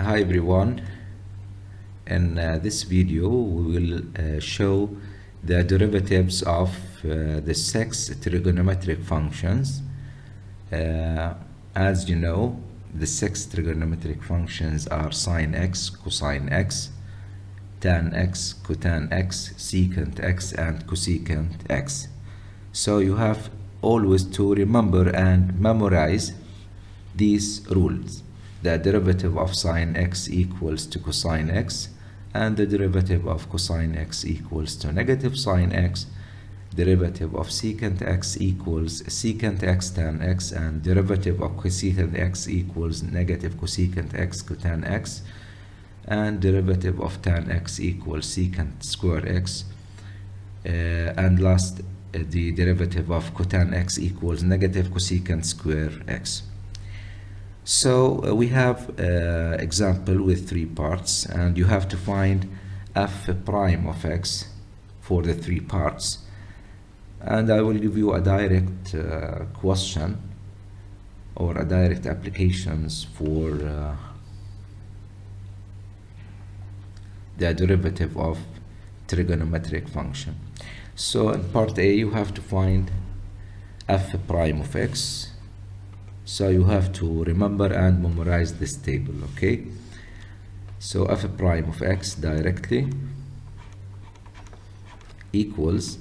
Hi everyone. In this video we will show the derivatives of the 6 trigonometric functions. As you know, the 6 trigonometric functions are sine x, cosine x, tan x, cotan x, secant x, and cosecant x. So you have always to remember and memorize these rules. The derivative of sine x equals to cosine x, and the derivative of cosine x equals to negative sine x. Derivative of secant x equals secant x tan x, and derivative of cosecant x equals negative cosecant x cotan x, and derivative of tan x equals secant square x, and last the derivative of cotan x equals negative cosecant square x. So we have example with 3 parts, and you have to find f prime of x for the 3 parts, and I will give you a direct question or a direct applications for the derivative of trigonometric function. So in part A you have to find f prime of x. So you have to remember and memorize this table, okay? So f prime of x directly equals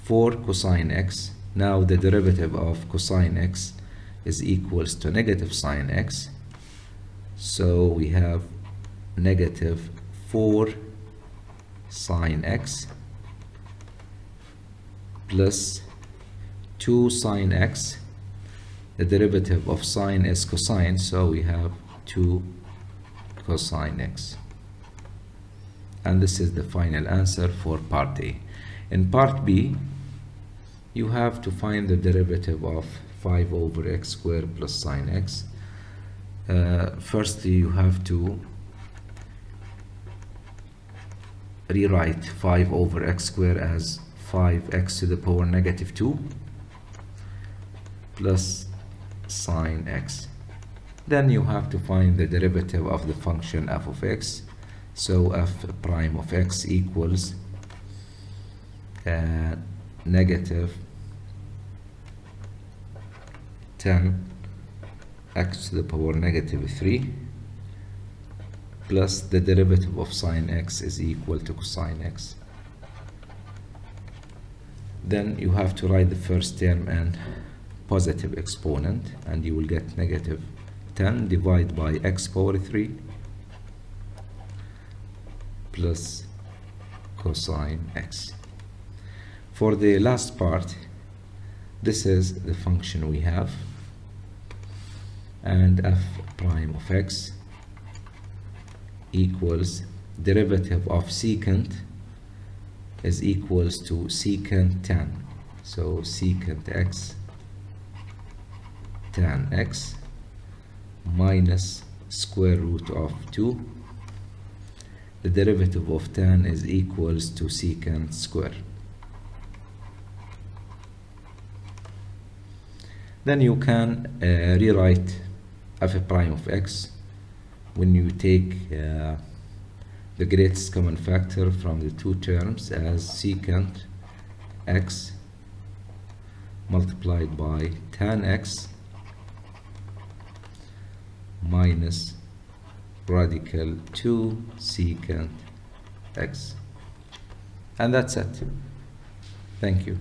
4 cosine x. Now the derivative of cosine x is equals to negative sine x. So we have negative 4 sine x plus 2 sine x. The derivative of sine is cosine, so we have 2 cosine x. And this is the final answer for part A. In part B, you have to find the derivative of 5 over x squared plus sine x. Firstly, you have to rewrite 5 over x squared as 5x to the power negative 2 plus sine x. Then you have to find the derivative of the function f of x. So f prime of x equals negative 10 x to the power negative 3 plus the derivative of sine x is equal to cosine x. Then you have to write the first term and positive exponent, and you will get negative 10 divided by x power 3 plus cosine x. For the last part, this is the function we have, and f prime of x equals derivative of secant is equals to secant tan. So secant x tan x minus square root of 2. The derivative of tan is equals to secant square. Then you can rewrite f prime of x when you take the greatest common factor from the 2 terms as secant x multiplied by tan x minus radical 2 secant x. And that's it. Thank you.